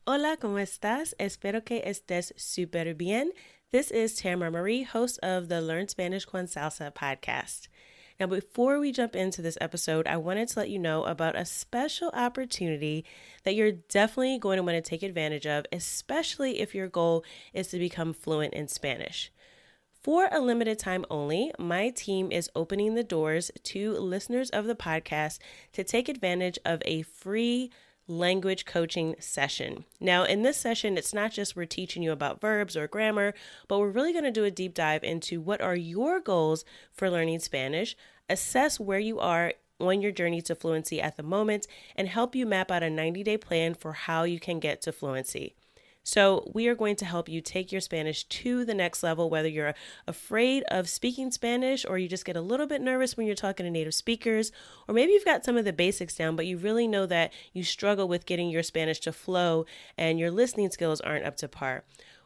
Hola, ¿cómo estás? Espero que estés súper bien. This is Tamara Marie, host of the Learn Spanish Con Salsa podcast. Now, before we jump into this episode, I wanted to let you know about a special opportunity that you're definitely going to want to take advantage of, especially if your goal is to become fluent in Spanish. For a limited time only, my team is opening the doors to listeners of the podcast to take advantage of a free language coaching session. Now, in this session, it's not just we're teaching you about verbs or grammar, but we're really going to do a deep dive into what are your goals for learning Spanish, assess where you are on your journey to fluency at the moment, and help you map out a 90-day plan for how you can get to fluency. So we are going to help you take your Spanish to the next level, whether you're afraid of speaking Spanish or you just get a little bit nervous when you're talking to native speakers, or maybe you've got some of the basics down, but you really know that you struggle with getting your Spanish to flow and your listening skills aren't up to par.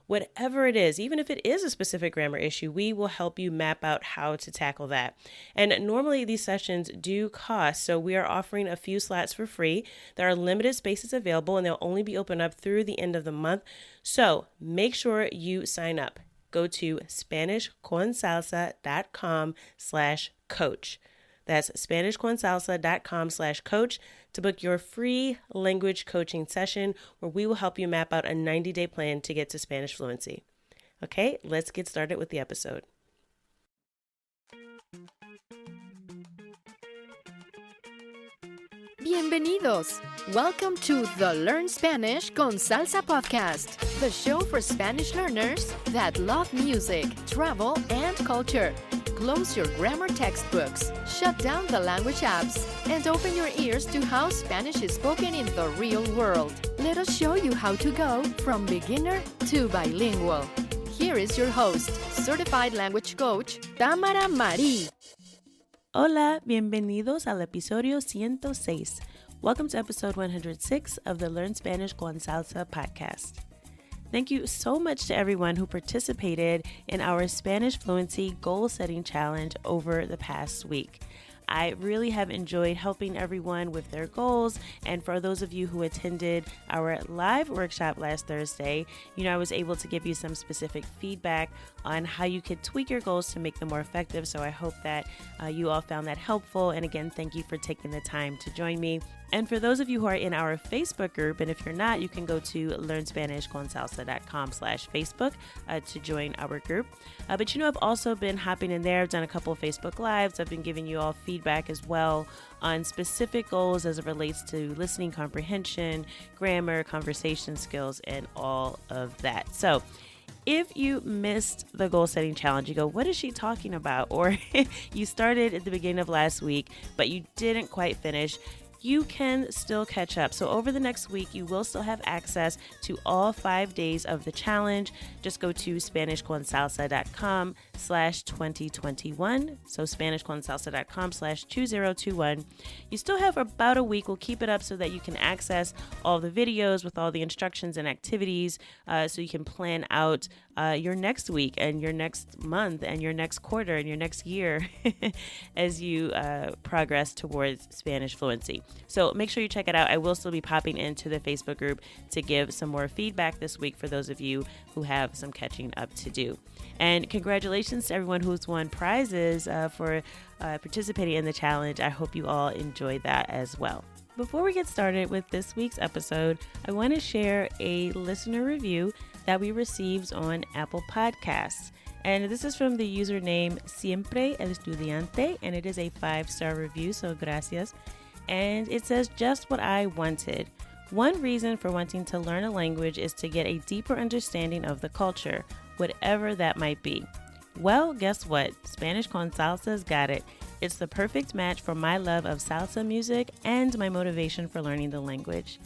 Whatever it is, even if it is a specific grammar issue, we will help you map out how to tackle that. And normally these sessions do cost, so we are offering a few slots for free. There are limited spaces available and they'll only be open up through the end of the month. So make sure you sign up. Go to SpanishConSalsa.com/coach. That's SpanishConSalsa.com/coach to book your free language coaching session where we will help you map out a 90-day plan to get to Spanish fluency. Okay, let's get started with the episode. Bienvenidos! Welcome to the Learn Spanish Con Salsa podcast, the show for Spanish learners that love music, travel, and culture. Close your grammar textbooks, shut down the language apps, and open your ears to how Spanish is spoken in the real world. Let us show you how to go from beginner to bilingual. Here is your host, certified language coach, Tamara Marie. Hola, bienvenidos al episodio 106. Welcome to episode 106 of the Learn Spanish Con Salsa podcast. Thank you so much to everyone who participated in our Spanish Fluency Goal Setting Challenge over the past week. I really have enjoyed helping everyone with their goals, and for those of you who attended our live workshop last Thursday, I was able to give you some specific feedback on how you could tweak your goals to make them more effective, so I hope that you all found that helpful, and again, thank you for taking the time to join me. And for those of you who are in our Facebook group, and if you're not, you can go to learnspanishconsalsa.com/Facebook to join our group. But I've also been hopping in there. I've done a couple of Facebook Lives. I've been giving you all feedback as well on specific goals as it relates to listening comprehension, grammar, conversation skills, and all of that. So if you missed the goal setting challenge, you go, what is she talking about? Or you started at the beginning of last week, but you didn't quite finish, you can still catch up. So over the next week, you will still have access to all 5 days of the challenge. Just go to SpanishConSalsa.com/2021. So SpanishConSalsa.com/2021. You still have about a week. We'll keep it up so that you can access all the videos with all the instructions and activities, so you can plan out your next week and your next month and your next quarter and your next year as you progress towards Spanish fluency. So make sure you check it out. I will still be popping into the Facebook group to give some more feedback this week for those of you who have some catching up to do. And congratulations to everyone who's won prizes for participating in the challenge. I hope you all enjoyed that as well. Before we get started with this week's episode, I want to share a listener review that we received on Apple Podcasts. And this is from the username Siempre el Estudiante, and it is a 5-star review, so gracias. And it says, just what I wanted. One reason for wanting to learn a language is to get a deeper understanding of the culture, whatever that might be. Well, guess what? Spanish Con Salsa's got it. It's the perfect match for my love of salsa music and my motivation for learning the language.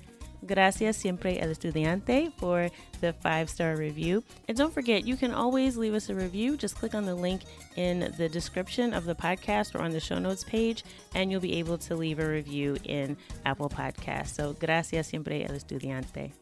Gracias Siempre el Estudiante for the 5-star review. And don't forget, you can always leave us a review. Just click on the link in the description of the podcast or on the show notes page, and you'll be able to leave a review in Apple Podcasts. So gracias Siempre el Estudiante.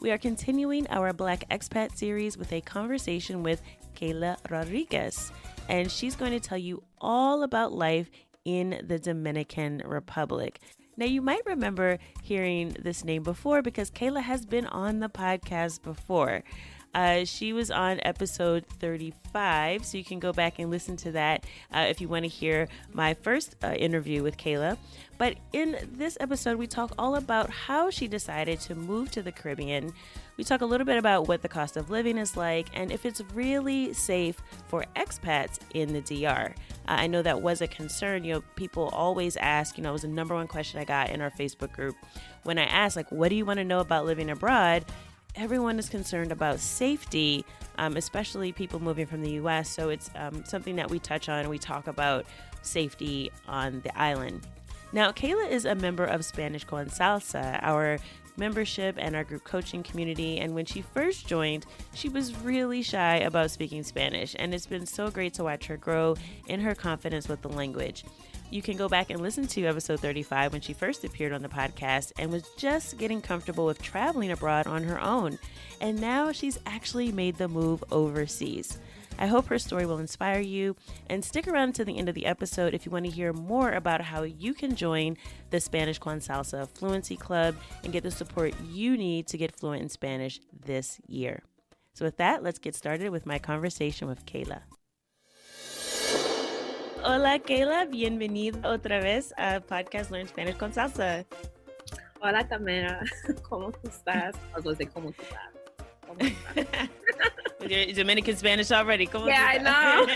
We are continuing our Black Expat series with a conversation with Kayla Rodriguez, and she's going to tell you all about life in the Dominican Republic. Now, you might remember hearing this name before because Kayla has been on the podcast before. She was on episode 35, so you can go back and listen to that if you want to hear my first interview with Kayla. But in this episode, we talk all about how she decided to move to the Caribbean. We talk a little bit about what the cost of living is like and if it's really safe for expats in the DR. I know that was a concern. People always ask, it was the number one question I got in our Facebook group. When I asked, what do you want to know about living abroad? Everyone is concerned about safety, especially people moving from the U.S. So it's something that we touch on. We talk about safety on the island. Now, Kayla is a member of Spanish Con Salsa, our membership and our group coaching community. And when she first joined, she was really shy about speaking Spanish. And it's been so great to watch her grow in her confidence with the language. You can go back and listen to episode 35 when she first appeared on the podcast and was just getting comfortable with traveling abroad on her own. And now she's actually made the move overseas. I hope her story will inspire you, and stick around to the end of the episode if you want to hear more about how you can join the Spanish Con Salsa Fluency Club and get the support you need to get fluent in Spanish this year. So with that, let's get started with my conversation with Kayla. Hola, Kayla. Bienvenida otra vez a Podcast Learn Spanish con Salsa. Hola, Tamara. ¿Cómo tú estás? I was going to say, ¿cómo tú estás? ¿Cómo estás? With your Dominican Spanish already. ¿Cómo yeah, tú I know.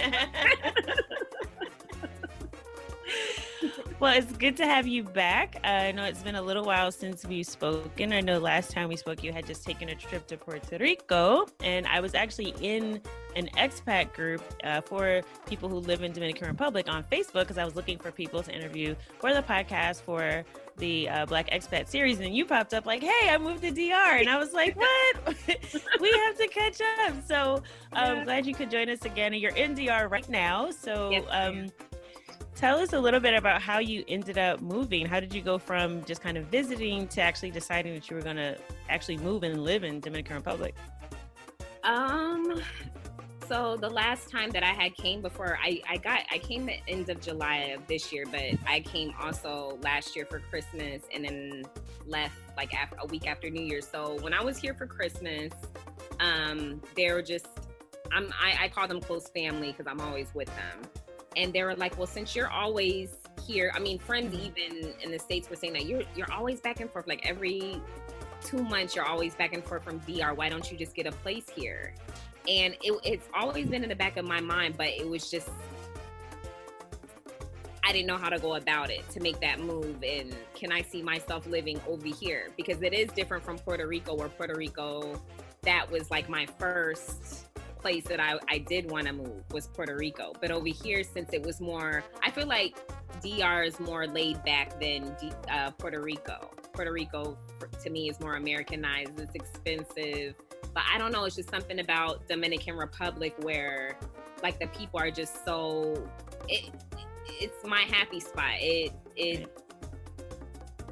Well, it's good to have you back. I know it's been a little while since we've spoken. I know last time we spoke, you had just taken a trip to Puerto Rico, and I was actually in an expat group for people who live in Dominican Republic on Facebook because I was looking for people to interview for the podcast for the Black Expat series, and you popped up like, hey, I moved to DR, and I was like, what? We have to catch up. So I'm glad you could join us again, and you're in DR right now. So yes, tell us a little bit about how you ended up moving. How did you go from just kind of visiting to actually deciding that you were going to actually move and live in Dominican Republic? So the last time that I had came before, I came the end of July of this year, but I came also last year for Christmas and then left like a week after New Year's. So when I was here for Christmas, they were just, I call them close family because I'm always with them. And they were like, well, since you're always here, I mean, friends even in the States were saying that you're always back and forth, like every 2 months, you're always back and forth from DR. Why don't you just get a place here? And it's always been in the back of my mind, but it was just, I didn't know how to go about it to make that move. And can I see myself living over here? Because it is different from Puerto Rico, where Puerto Rico, that was like my first place that I did want to move was Puerto Rico. But over here, since it was more, I feel like DR is more laid back than Puerto Rico. Puerto Rico, to me, is more Americanized. It's expensive. But I don't know, it's just something about Dominican Republic where like the people are just so, it's my happy spot.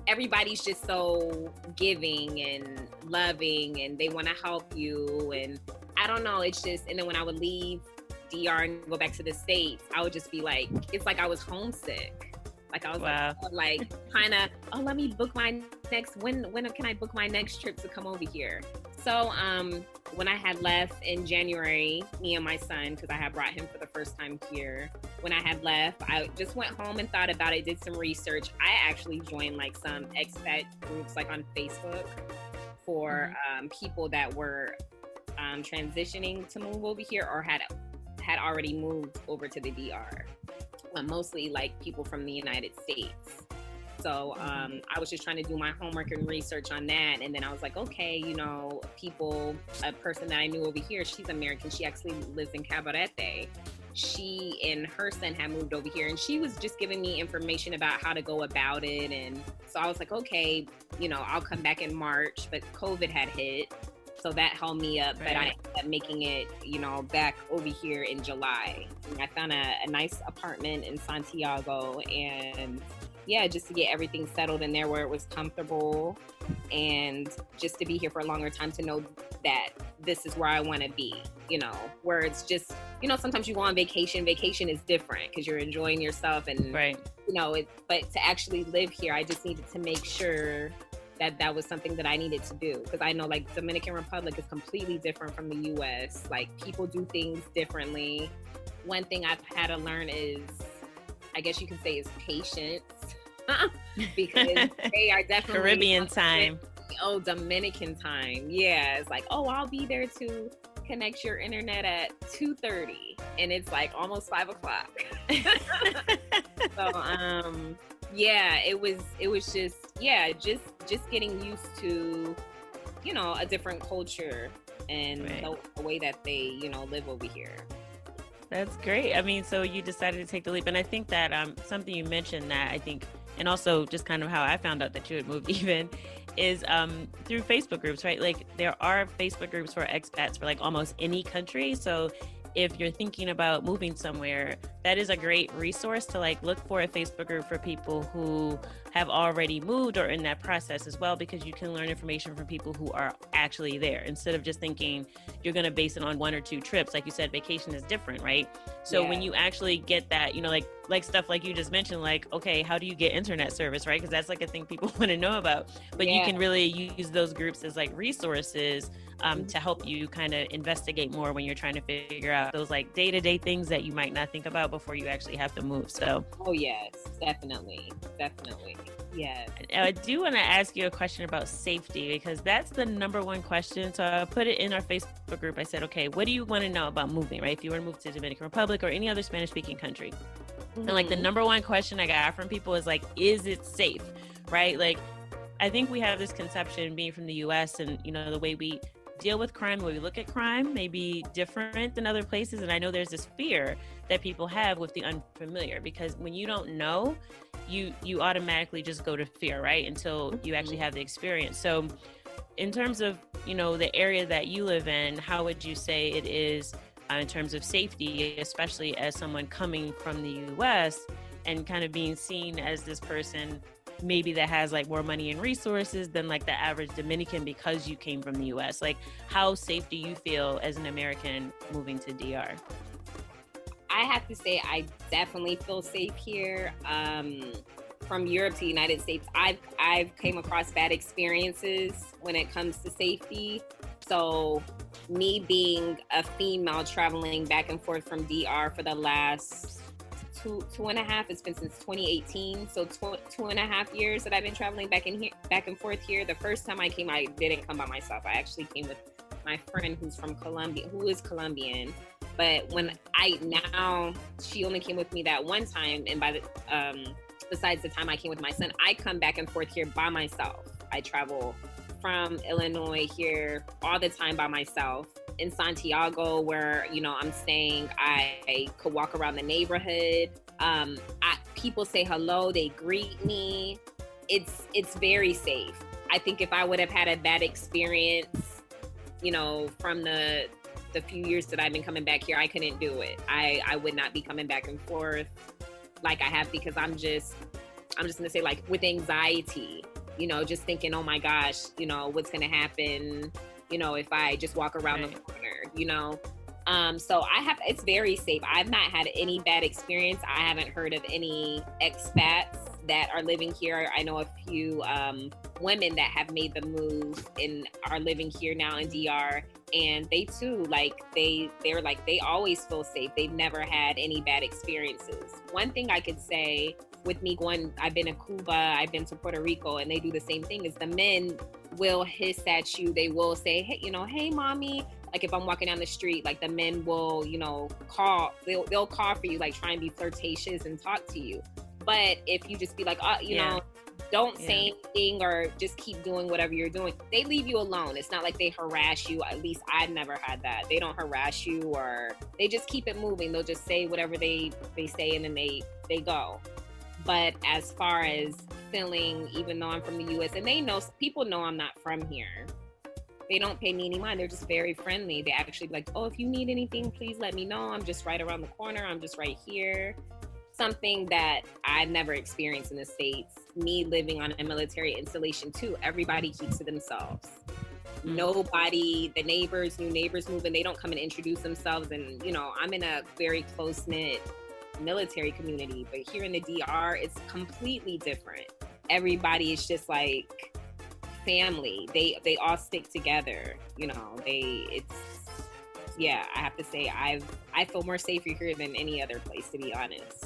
Everybody's just so giving and loving and they want to help you. And I don't know, it's just, and then when I would leave DR and go back to the States, I would just be like, it's like I was homesick. Like I was like kind of, let me book my next, when can I book my next trip to come over here? So when I had left in January, me and my son, because I had brought him for the first time here, when I had left, I just went home and thought about it, did some research. I actually joined like some expat groups like on Facebook for people that were transitioning to move over here or had already moved over to the DR. Mostly like people from the United States. So I was just trying to do my homework and research on that. And then I was like, okay, a person that I knew over here, she's American. She actually lives in Cabarete. She and her son had moved over here and she was just giving me information about how to go about it. And so I was like, okay, I'll come back in March, but COVID had hit. So that held me up, but I ended up making it, back over here in July. And I found a nice apartment in Santiago and just to get everything settled in there where it was comfortable and just to be here for a longer time to know that this is where I want to be, where it's just sometimes you go on vacation. Vacation is different because you're enjoying yourself and, right. But to actually live here, I just needed to make sure that was something that I needed to do, because I know like Dominican Republic is completely different from the US. Like people do things differently. One thing I've had to learn is, I guess you can say, is patience. Because they are definitely Caribbean time. Oh, Dominican time. Yeah. It's like, oh, I'll be there to connect your internet at 2:30 and it's like almost 5 o'clock. So yeah, it was just getting used to, a different culture and right. the way that they, live over here. That's great. I mean, so you decided to take the leap. And I think that something you mentioned that I think, and also just kind of how I found out that you had moved even, is through Facebook groups, right? Like there are Facebook groups for expats for like almost any country. So if you're thinking about moving somewhere, that is a great resource to like look for a Facebook group for people who have already moved or in that process as well, because you can learn information from people who are actually there instead of just thinking you're going to base it on 1 or 2 trips. Like you said, vacation is different, right? So when you actually get that, like stuff like you just mentioned, like, okay, how do you get internet service, right? Because that's like a thing people want to know about. But you can really use those groups as like resources to help you kind of investigate more when you're trying to figure out those like day-to-day things that you might not think about before you actually have to move. So oh yes, definitely yes. I do want to ask you a question about safety, because that's the number one question. So I put it in our Facebook group. I said, okay, what do you want to know about moving, right? If you want to move to Dominican Republic or any other Spanish speaking country. And like the number one question I got from people is like, is it safe, right? Like I think we have this conception being from the US and the way we deal with crime, the way we look at crime may be different than other places. And I know there's this fear that people have with the unfamiliar, because when you don't know, you automatically just go to fear, right? Until you actually have the experience. So in terms of, the area that you live in, how would you say it is in terms of safety, especially as someone coming from the US and kind of being seen as this person maybe that has like more money and resources than like the average Dominican because you came from the US? Like how safe do you feel as an American moving to DR? I have to say I definitely feel safe here. From Europe to the United States, I've came across bad experiences when it comes to safety. So me being a female traveling back and forth from DR for the last two and a half, it's been since 2018. So 2.5 years that I've been traveling back and forth here. The first time I came, I didn't come by myself. I actually came with my friend who is Colombian. But she only came with me that one time. And besides the time I came with my son, I come back and forth here by myself. I travel from Illinois here all the time by myself. In Santiago, where I'm staying, I could walk around the neighborhood. People say hello, they greet me. It's very safe. I think if I would have had a bad experience, from the few years that I've been coming back here, I couldn't do it. I would not be coming back and forth like I have, because I'm just gonna say, like, with anxiety, just thinking, oh my gosh, what's gonna happen, if I just walk around the corner, so it's very safe. I've not had any bad experience. I haven't heard of any expats that are living here. I know a few women that have made the move and are living here now in DR, and they too, they're like, they always feel safe. They've never had any bad experiences. One thing I could say with me I've been to Cuba, I've been to Puerto Rico, and they do the same thing, is the men will hiss at you. They will say, hey, hey mommy. Like if I'm walking down the street, like the men will, call, they'll call for you, like try and be flirtatious and talk to you. But if you just be like, don't say anything or just keep doing whatever you're doing, they leave you alone. It's not like they harass you. At least I've never had that. They don't harass you, or they just keep it moving. They'll just say whatever they say, and then they go. But as far as feeling, even though I'm from the US, and people know I'm not from here, they don't pay me any mind. They're just very friendly. They actually be like, oh, if you need anything, please let me know. I'm just right around the corner. I'm just right here. Something that I've never experienced in the States. Me living on a military installation too, everybody keeps to themselves. Nobody, the neighbors, new neighbors move in, they don't come and introduce themselves. And, you know, I'm in a very close-knit military community, but here in the DR, it's completely different. Everybody is just like family. They all stick together, you know, I have to say I feel more safer here than any other place, to be honest.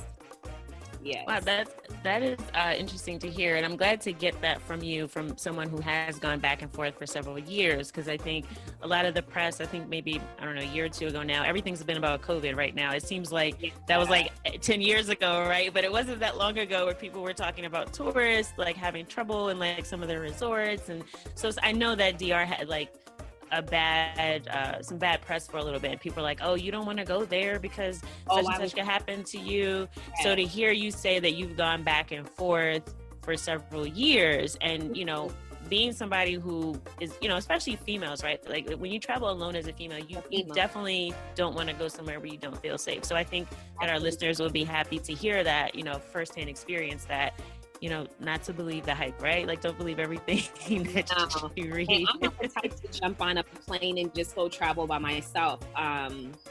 Yes. Wow, that is interesting to hear, and I'm glad to get that from you, from someone who has gone back and forth for several years, because I think a lot of the press, I think maybe, I don't know, a year or two ago now, everything's been about COVID right now. It seems like that was like 10 years ago, right? But it wasn't that long ago where people were talking about tourists like having trouble in like some of their resorts, and so I know that DR had like some bad press for a little bit. People are like, oh, you don't want to go there because such and such could happen to you. Yeah. So to hear you say that you've gone back and forth for several years, and, you know, being somebody who is, you know, especially females, right? Like when you travel alone as a female, you definitely don't want to go somewhere where you don't feel safe. So I think that our listeners will be happy to hear that, you know, firsthand experience that, you know, not to believe the hype, right? Like, don't believe everything that you read. And I'm not the type to jump on a plane and just go travel by myself.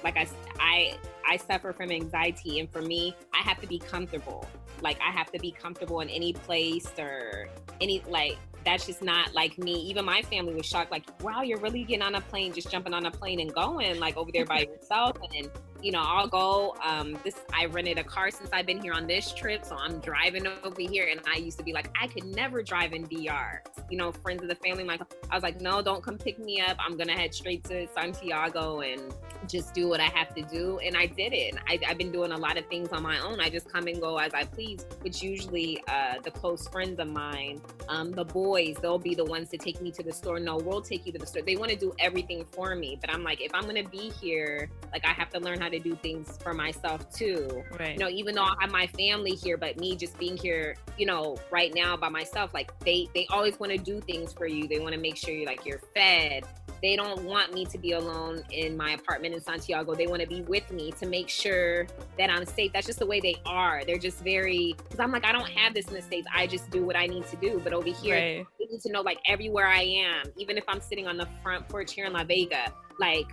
Like I suffer from anxiety, and for me, I have to be comfortable. Like, I have to be comfortable in any place or any, like, that's just not like me. Even my family was shocked, like, wow, you're really getting on a plane, just jumping on a plane and going like over there by yourself. And you know, I'll go, I rented a car since I've been here on this trip. So I'm driving over here, and I used to be like, I could never drive in DR. You know, friends of the family, like, I was like, no, don't come pick me up. I'm going to head straight to Santiago and just do what I have to do. And I did it. I've been doing a lot of things on my own. I just come and go as I please, which usually the close friends of mine, the boys, they'll be the ones to take me to the store. No, we'll take you to the store. They want to do everything for me. But I'm like, if I'm going to be here, like, I have to learn how to do things for myself too. Right. You know, even though I have my family here, but me just being here, you know, right now by myself, like they always want to do things for you. They want to make sure you're fed. They don't want me to be alone in my apartment in Santiago. They want to be with me to make sure that I'm safe. That's just the way they are. They're just very, because I'm like, I don't have this in the States. I just do what I need to do. But over here, right, they need to know, like, everywhere I am, even if I'm sitting on the front porch here in La Vega, like,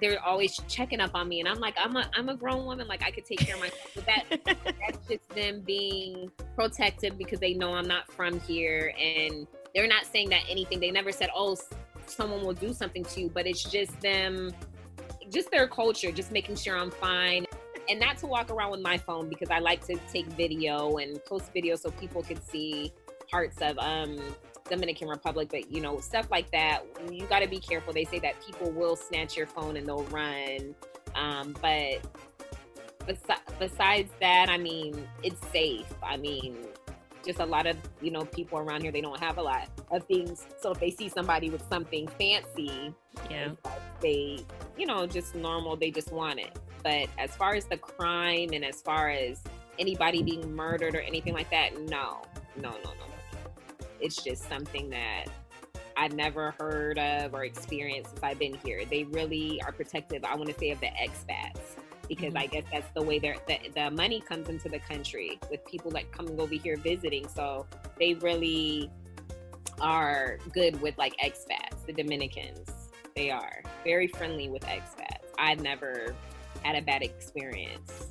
they're always checking up on me, and I'm like, I'm a grown woman, like, I could take care of myself. But that's just them being protective because they know I'm not from here, and they're not saying that anything. They never said, oh, someone will do something to you, but it's just them, just their culture, just making sure I'm fine. And not to walk around with my phone, because I like to take video and post video so people can see parts of Dominican Republic, but you know, stuff like that, you got to be careful. They say that people will snatch your phone and they'll run. But besides that, I mean, it's safe. I mean, just a lot of, you know, people around here, they don't have a lot of things. So if they see somebody with something fancy, they, you know, just normal, they just want it. But as far as the crime and as far as anybody being murdered or anything like that, no. It's just something that I've never heard of or experienced since I've been here. They really are protective, I want to say, of the expats, because I guess that's the way the money comes into the country with people like coming over here visiting. So they really are good with like expats, the Dominicans. They are very friendly with expats. I've never had a bad experience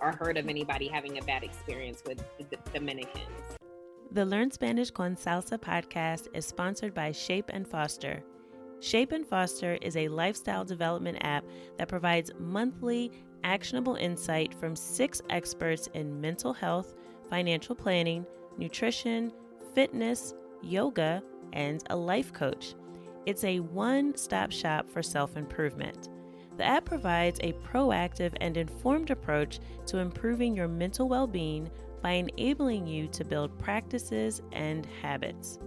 or heard of anybody having a bad experience with the Dominicans. The Learn Spanish Con Salsa podcast is sponsored by Shape and Foster. Shape and Foster is a lifestyle development app that provides monthly actionable insight from 6 experts in mental health, financial planning, nutrition, fitness, yoga, and a life coach. It's a one-stop shop for self-improvement. The app provides a proactive and informed approach to improving your mental well-being by enabling you to build practices and habits.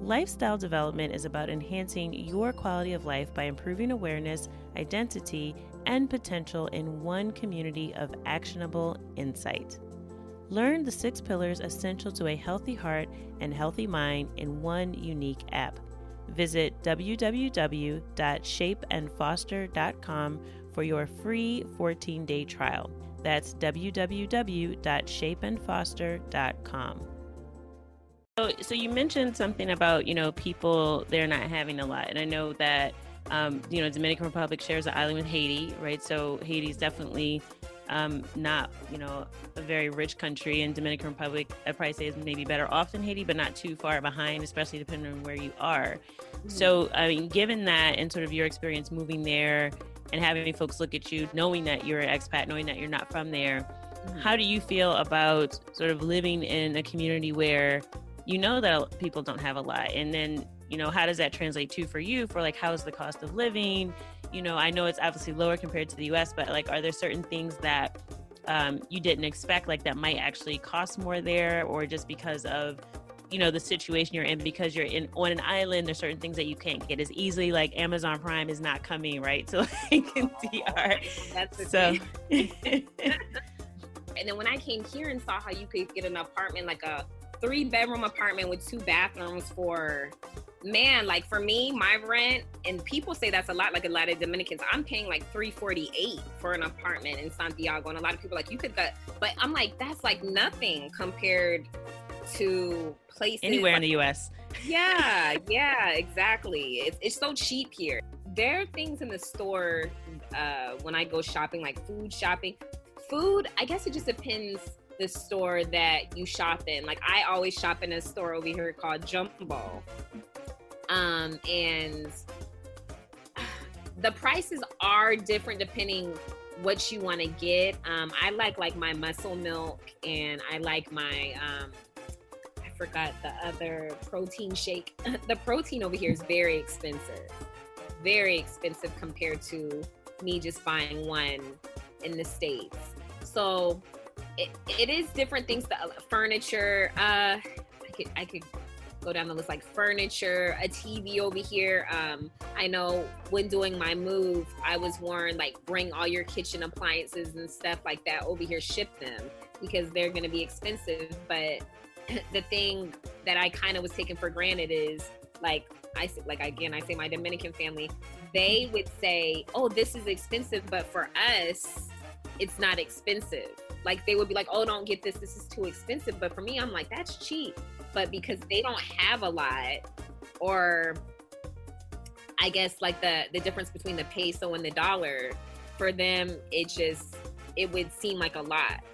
Lifestyle development is about enhancing your quality of life by improving awareness, identity, and potential in one community of actionable insight. Learn the 6 pillars essential to a healthy heart and healthy mind in one unique app. Visit www.shapeandfoster.com for your free 14-day trial. That's www.shapeandfoster.com. So you mentioned something about, people they're not having a lot. And I know that, Dominican Republic shares an island with Haiti, right? So Haiti's definitely not, a very rich country. And Dominican Republic, I'd probably say, is maybe better off than Haiti, but not too far behind, especially depending on where you are. Mm-hmm. So, I mean, given that and sort of your experience moving there and having folks look at you, knowing that you're an expat, knowing that you're not from there, how do you feel about sort of living in a community where that people don't have a lot? And then, how does that translate for you for like, how's the cost of living? I know it's obviously lower compared to the US, but like, are there certain things that you didn't expect, like that might actually cost more there, or just because of, the situation you're in, because you're on an island, there's certain things that you can't get as easily, like Amazon Prime is not coming, right? So like in DR. That's the thing. And then when I came here and saw how you could get an apartment, like a 3-bedroom apartment with 2 bathrooms for, man, like for me, my rent, and people say that's a lot, like a lot of Dominicans, I'm paying like $348 for an apartment in Santiago. And a lot of people are like, you could get, but I'm like, that's like nothing compared to places anywhere like, in the US. Yeah, exactly. It's so cheap here. There are things in the store when I go shopping, like food shopping. Food, I guess it just depends the store that you shop in. Like I always shop in a store over here called Jumbo. And the prices are different depending what you want to get. I like my muscle milk, and I like my, I forgot the other protein shake. The protein over here is very expensive compared to me just buying one in the States. So it is different things, furniture. I could go down the list, like furniture, a TV over here. I know when doing my move, I was warned, like, bring all your kitchen appliances and stuff like that over here, ship them, because they're going to be expensive. But the thing that I kind of was taking for granted is, I say my Dominican family, they would say, oh, this is expensive, but for us, it's not expensive. Like they would be like, oh, don't get this is too expensive. But for me, I'm like, that's cheap. But because they don't have a lot, or I guess like the difference between the peso and the dollar, for them, it would seem like a lot.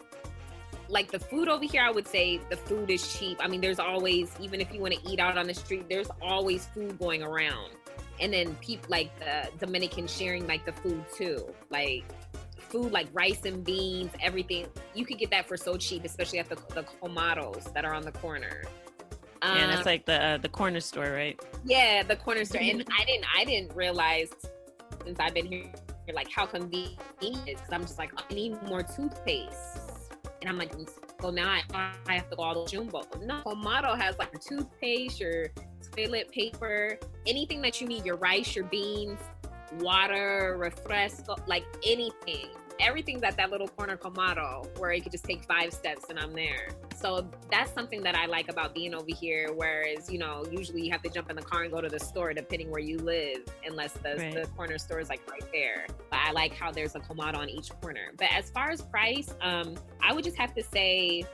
Like the food over here, I would say the food is cheap. I mean, there's always, even if you want to eat out on the street, there's always food going around. And then people like the Dominicans sharing like the food too. Like food like rice and beans, everything. You could get that for so cheap, especially at the colmados that are on the corner. Yeah, that's like the corner store, right? Yeah, the corner store. And I didn't realize since I've been here, like how convenient it is. Because I'm just like, I need more toothpaste. And I'm like, so now I have to go all the Jumbo. No, Colmado has like toothpaste, your toilet paper, anything that you need, your rice, your beans, water, refresco, like anything. Everything's at that little corner Colmado where you could just take 5 steps and I'm there. So that's something that I like about being over here. Whereas, usually you have to jump in the car and go to the store depending where you live, unless the corner store is like right there. But I like how there's a Colmado on each corner. But as far as price, I would just have to say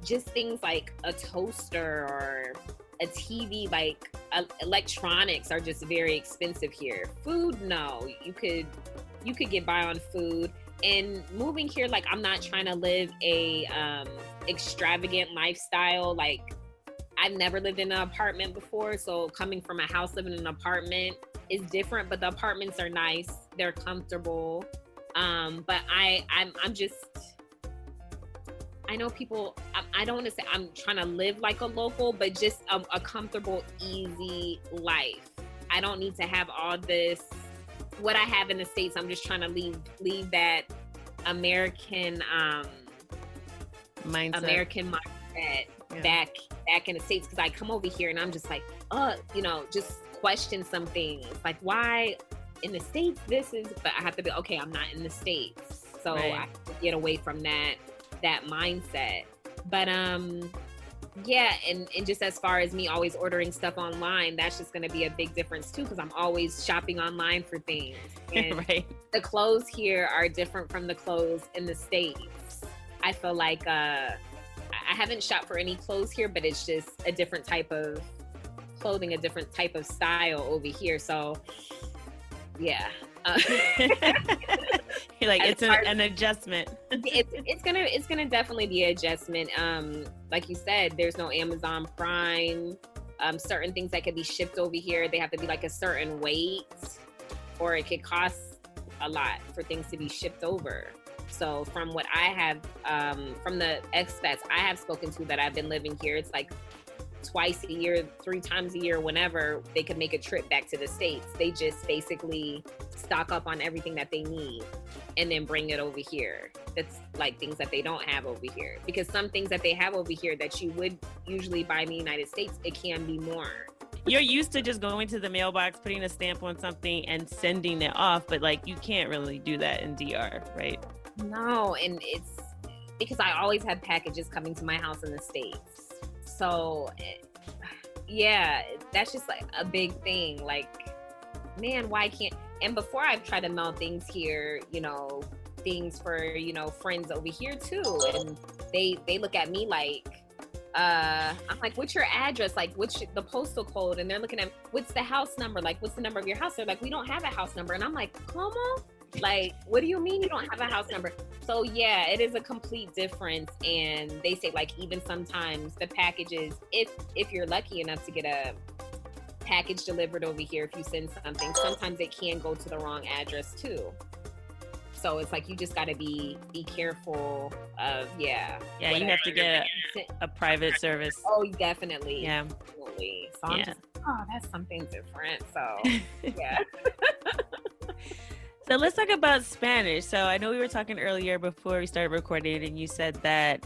just things like a toaster or a TV, like electronics are just very expensive here. Food, no, you could get by on food. And moving here, like I'm not trying to live a extravagant lifestyle. Like I've never lived in an apartment before, so coming from a house, living in an apartment is different. But the apartments are nice, they're comfortable. But I'm just, I know people, I don't want to say I'm trying to live like a local, but just a comfortable, easy life. I don't need to have all this, what I have in the States. I'm just trying to leave that American mindset back in the States, because I come over here and I'm just like, just question some things. Like, why in the States this is, but I have to be, okay, I'm not in the States. So I have to get away from that mindset. But yeah, and just as far as me always ordering stuff online, that's just going to be a big difference too, because I'm always shopping online for things. And the clothes here are different from the clothes in the States. I feel like I I haven't shopped for any clothes here, but it's just a different type of clothing, a different type of style over here. So yeah. You're like, it's an adjustment. It's gonna definitely be an adjustment. Like you said, there's no Amazon Prime. Certain things that could be shipped over here, they have to be like a certain weight, or it could cost a lot for things to be shipped over. So from what I have, from the expats I have spoken to that I've been living here, it's like twice a year, 3 times a year, whenever they could make a trip back to the States. They just basically stock up on everything that they need and then bring it over here. That's like things that they don't have over here. Because some things that they have over here that you would usually buy in the United States, it can be more. You're used to just going to the mailbox, putting a stamp on something and sending it off, but like you can't really do that in DR, right? No, and it's because I always have packages coming to my house in the States. So, yeah, that's just like a big thing. Like, man, why can't... And before I've tried to mail things here, you know, things for, you know, friends over here too. And they look at me like, I'm like, what's your address? Like, what's the postal code? And they're looking at, what's the house number? Like, what's the number of your house? They're like, we don't have a house number. And I'm like, come on. Like, what do you mean you don't have a house number? So yeah, it is a complete difference. And they say like, even sometimes the packages, if you're lucky enough to get a package delivered over here, if you send something, sometimes it can go to the wrong address too. So it's like, you just got to be careful of, yeah, whatever. You have to get a private service. Oh, definitely. Yeah. Definitely. So I'm just, that's something different. So yeah. So let's talk about Spanish. So I know we were talking earlier before we started recording, and you said that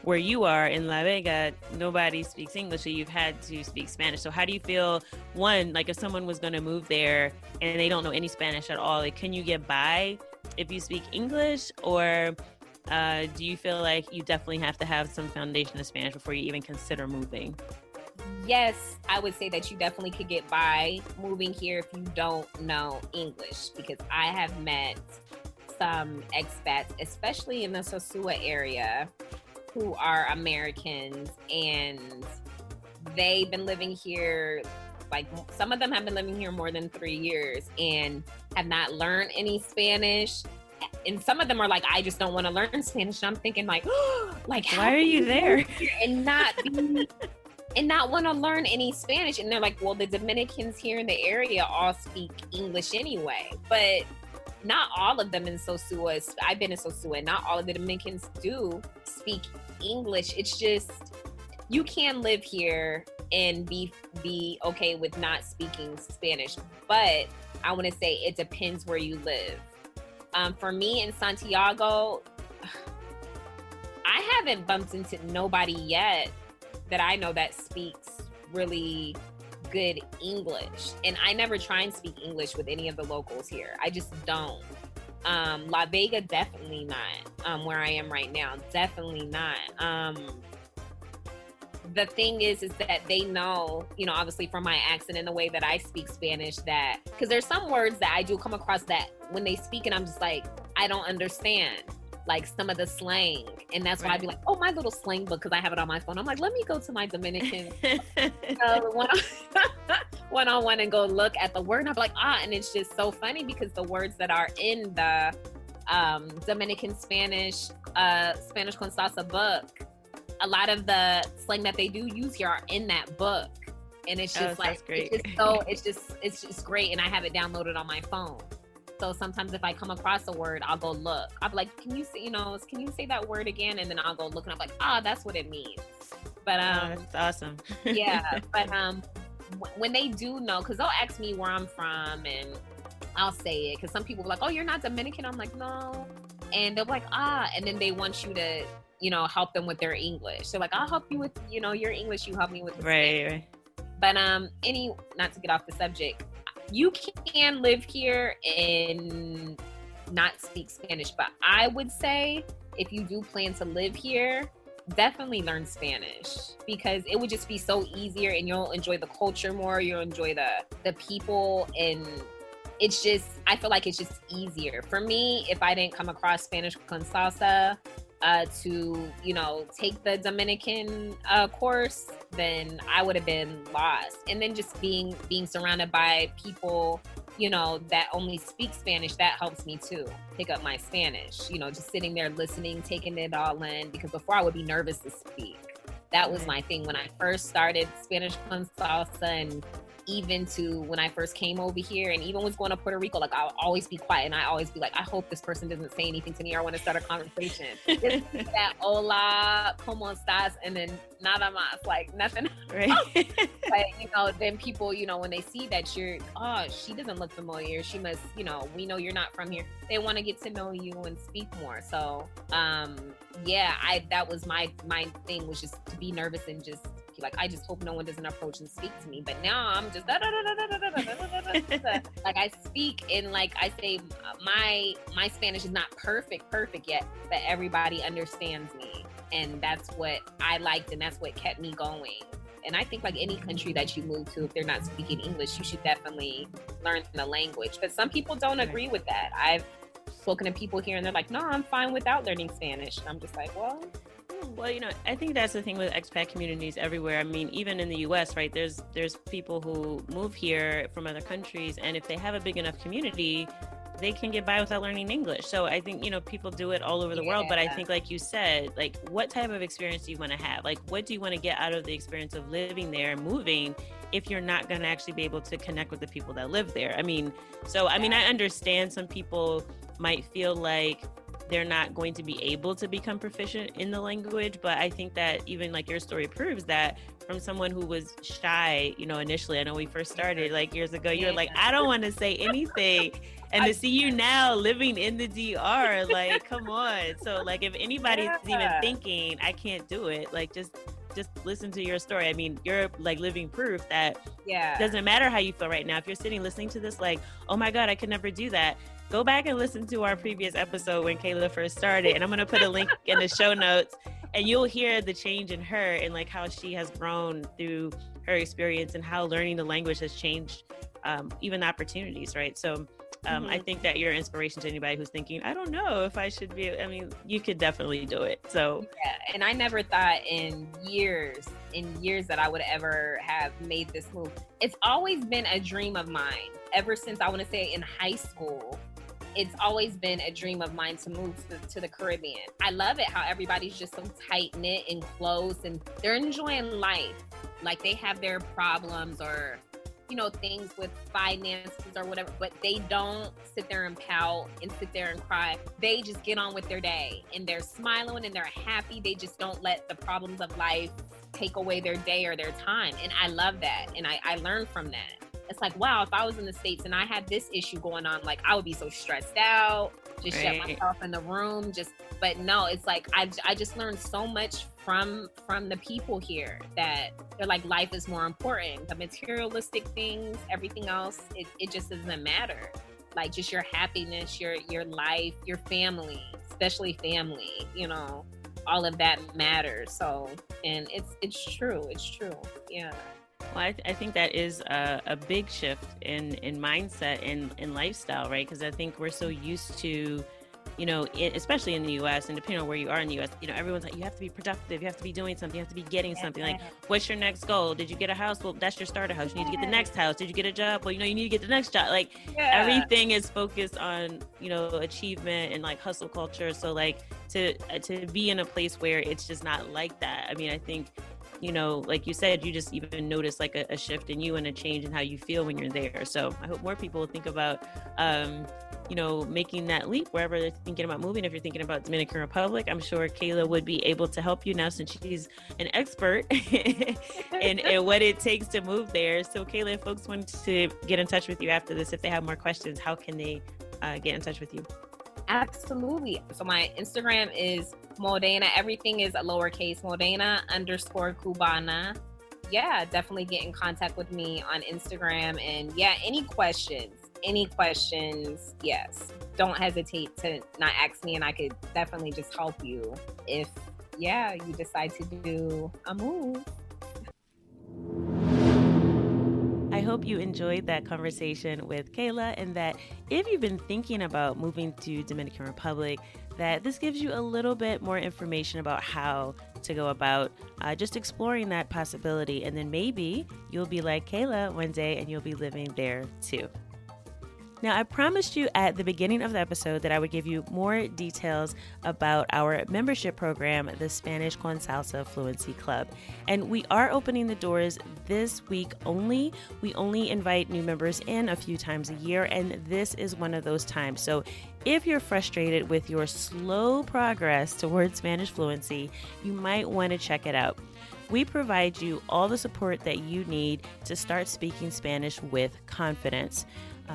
where you are in La Vega, nobody speaks English, so you've had to speak Spanish. So how do you feel, one, like if someone was going to move there and they don't know any Spanish at all, like can you get by if you speak English, or do you feel like you definitely have to have some foundation of Spanish before you even consider moving? Yes, I would say that you definitely could get by moving here if you don't know English, because I have met some expats, especially in the Sosua area, who are Americans, and they've been living here, like some of them have been living here more than 3 years and have not learned any Spanish. And some of them are like, I just don't want to learn Spanish. And I'm thinking like, like, why are you there? And not be... and not want to learn any Spanish. And they're like, well, the Dominicans here in the area all speak English anyway. But not all of them in Sosua. I've been in Sosua. Not all of the Dominicans do speak English. It's just, you can live here and be okay with not speaking Spanish. But I want to say it depends where you live. For me in Santiago, I haven't bumped into nobody yet that I know that speaks really good English. And I never try and speak English with any of the locals here. I just don't. La Vega, definitely not. Where I am right now, definitely not. The thing is that they know, you know, obviously from my accent and the way that I speak Spanish, that, because there's some words that I do come across that when they speak and I'm just like, I don't understand. Like some of the slang. And that's why I'd be like, oh, my little slang book, because I have it on my phone. I'm like, let me go to my Dominican one-on-one and go look at the word. And I'll be like, and it's just so funny because the words that are in the Dominican Spanish, Spanish Con Salsa book, a lot of the slang that they do use here are in that book. And it's just it's just great. And I have it downloaded on my phone. So sometimes if I come across a word, I'll go look. I'll be like, can you say that word again? And then I'll go look and I'm like, that's what it means. But that's awesome. Yeah. But when they do know, because they'll ask me where I'm from and I'll say it. Because some people are like, oh, you're not Dominican. I'm like, no. And they'll be like, and then they want you to, you know, help them with their English. So like, I'll help you with, you know, your English. You help me with the right. But not to get off the subject, you can live here and not speak Spanish, but I would say if you do plan to live here, definitely learn Spanish, because it would just be so easier and you'll enjoy the culture more, you'll enjoy the people, and it's just, I feel like it's just easier. For me, if I didn't come across Spanish Con Salsa, to, you know, take the Dominican course, then I would have been lost. And then just being surrounded by people, you know, that only speak Spanish, that helps me too pick up my Spanish. You know, just sitting there listening, taking it all in, because before I would be nervous to speak. That was my thing when I first started Spanish Con Salsa, and even to when I first came over here, and even was going to Puerto Rico, like I'll always be quiet and I always be like, I hope this person doesn't say anything to me or I want to start a conversation. Just that hola, ¿cómo estás? And then nada más, like nothing. Right. But, you know, then people, you know, when they see that you're, oh, she doesn't look familiar, she must, you know, we know you're not from here. They want to get to know you and speak more. So, yeah, that was my thing, was just to be nervous and just like, I just hope no one doesn't approach and speak to me. But now I'm just like, I speak in, like I say, my Spanish is not perfect yet, but everybody understands me, and that's what I liked, and that's what kept me going. And I think like any country that you move to, if they're not speaking English, you should definitely learn the language. But some people don't agree with that. I've spoken to people here and they're like, no, I'm fine without learning Spanish. And I'm just like, well, you know, I think that's the thing with expat communities everywhere. I mean, even in the US, right, there's people who move here from other countries, and if they have a big enough community, they can get by without learning English. So I think, you know, people do it all over the world, but I think, like you said, like, what type of experience do you want to have? Like, what do you want to get out of the experience of living there and moving if you're not going to actually be able to connect with the people that live there? I mean, I understand some people might feel like they're not going to be able to become proficient in the language, but I think that even like your story proves that from someone who was shy, you know, initially. I know we first started like years ago, you were like, I don't want to say anything. And to see you now living in the DR, like, come on. So like, if anybody's even thinking I can't do it, like just listen to your story. I mean, you're like living proof that doesn't matter how you feel right now. If you're sitting listening to this like, oh my God, I could never do that, go back and listen to our previous episode when Kayla first started. And I'm going to put a link in the show notes, and you'll hear the change in her and like how she has grown through her experience and how learning the language has changed even opportunities, right? So I think that you're an inspiration to anybody who's thinking, I don't know if I should be, I mean, you could definitely do it. So yeah, and I never thought in years that I would ever have made this move. It's always been a dream of mine ever since, I want to say, in high school. It's always been a dream of mine to move to the Caribbean. I love it how everybody's just so tight knit and close, and they're enjoying life. Like, they have their problems or, you know, things with finances or whatever, but they don't sit there and pout and sit there and cry. They just get on with their day, and they're smiling and they're happy. They just don't let the problems of life take away their day or their time. And I love that. And I learned from that. It's like, wow, if I was in the States and I had this issue going on, like, I would be so stressed out, just shut myself in the room, but no, it's like, I just learned so much from the people here, that they're like, life is more important. The materialistic things, everything else, it just doesn't matter. Like, just your happiness, your life, your family, especially family, you know, all of that matters. So, and it's true. Yeah. Well, I think that is a big shift in mindset and in lifestyle, right? Because I think we're so used to, you know, especially in the U.S. and depending on where you are in the U.S., you know, everyone's like, you have to be productive, you have to be doing something, you have to be getting something. Like, what's your next goal? Did you get a house? Well, that's your starter house. You need to get the next house. Did you get a job? Well, you know, you need to get the next job. Like, everything is focused on, you know, achievement and like hustle culture. So like to be in a place where it's just not like that. I mean, I think, you know, like you said, you just even notice like a shift in you and a change in how you feel when you're there. So I hope more people will think about, you know, making that leap wherever they're thinking about moving. If you're thinking about Dominican Republic, I'm sure Kayla would be able to help you now, since she's an expert in what it takes to move there. So Kayla, if folks want to get in touch with you after this, if they have more questions, how can they get in touch with you? Absolutely. So my Instagram is Modena. Everything is a lowercase, Modena_Cubana. Yeah, definitely get in contact with me on Instagram. And yeah, any questions, yes. Don't hesitate to not ask me, and I could definitely just help you if, you decide to do a move. I hope you enjoyed that conversation with Kayla, and that if you've been thinking about moving to Dominican Republic, that this gives you a little bit more information about how to go about just exploring that possibility. And then maybe you'll be like Kayla one day and you'll be living there too. Now, I promised you at the beginning of the episode that I would give you more details about our membership program, the Spanish Con Salsa Fluency Club. And we are opening the doors this week only. We only invite new members in a few times a year, and this is one of those times. So if you're frustrated with your slow progress towards Spanish fluency, you might want to check it out. We provide you all the support that you need to start speaking Spanish with confidence.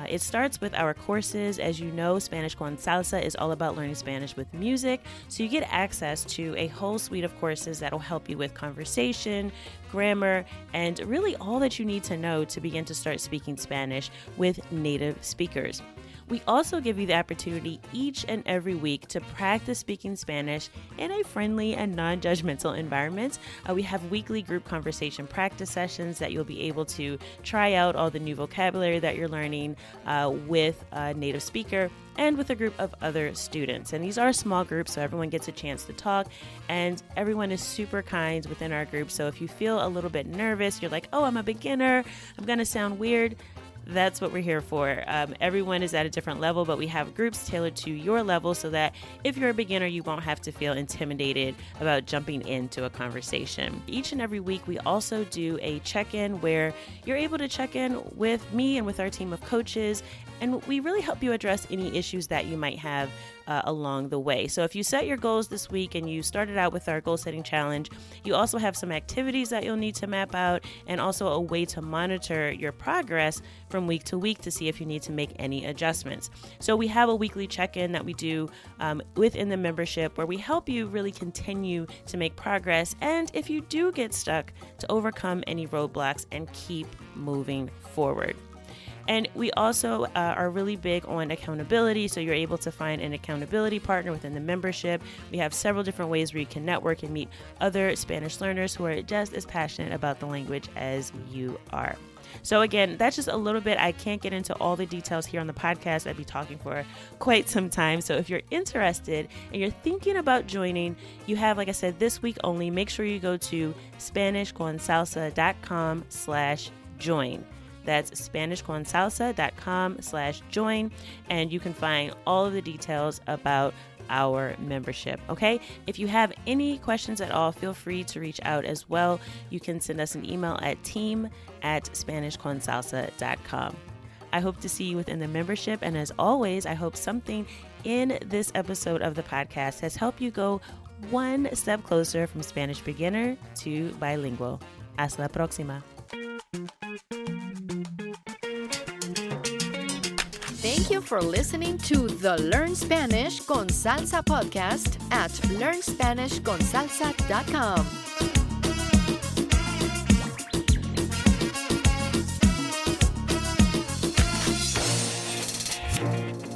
It starts with our courses. As you know, Spanish Con Salsa is all about learning Spanish with music. So you get access to a whole suite of courses that will help you with conversation, grammar, and really all that you need to know to begin to start speaking Spanish with native speakers. We also give you the opportunity each and every week to practice speaking Spanish in a friendly and non-judgmental environment. We have weekly group conversation practice sessions that you'll be able to try out all the new vocabulary that you're learning with a native speaker and with a group of other students. And these are small groups, so everyone gets a chance to talk, and everyone is super kind within our group. So if you feel a little bit nervous, you're like, oh, I'm a beginner, I'm going to sound weird, that's what we're here for. Everyone is at a different level, but we have groups tailored to your level so that if you're a beginner, you won't have to feel intimidated about jumping into a conversation. Each and every week, we also do a check-in where you're able to check in with me and with our team of coaches, and we really help you address any issues that you might have along the way. So if you set your goals this week and you started out with our goal setting challenge, you also have some activities that you'll need to map out and also a way to monitor your progress from week to week to see if you need to make any adjustments. So we have a weekly check-in that we do within the membership where we help you really continue to make progress, and if you do get stuck, to overcome any roadblocks and keep moving forward. And we also are really big on accountability, so you're able to find an accountability partner within the membership. We have several different ways where you can network and meet other Spanish learners who are just as passionate about the language as you are. So again, that's just a little bit. I can't get into all the details here on the podcast. I'd be talking for quite some time. So if you're interested and you're thinking about joining, you have, like I said, this week only. Make sure you go to SpanishConSalsa.com/join. That's SpanishConSalsa.com/join, and you can find all of the details about our membership. Okay. If you have any questions at all, feel free to reach out as well. You can send us an email at team@SpanishConSalsa.com. I hope to see you within the membership. And as always, I hope something in this episode of the podcast has helped you go one step closer from Spanish beginner to bilingual. Hasta la próxima. Thank you for listening to the Learn Spanish Con Salsa podcast at learnspanishconsalsa.com.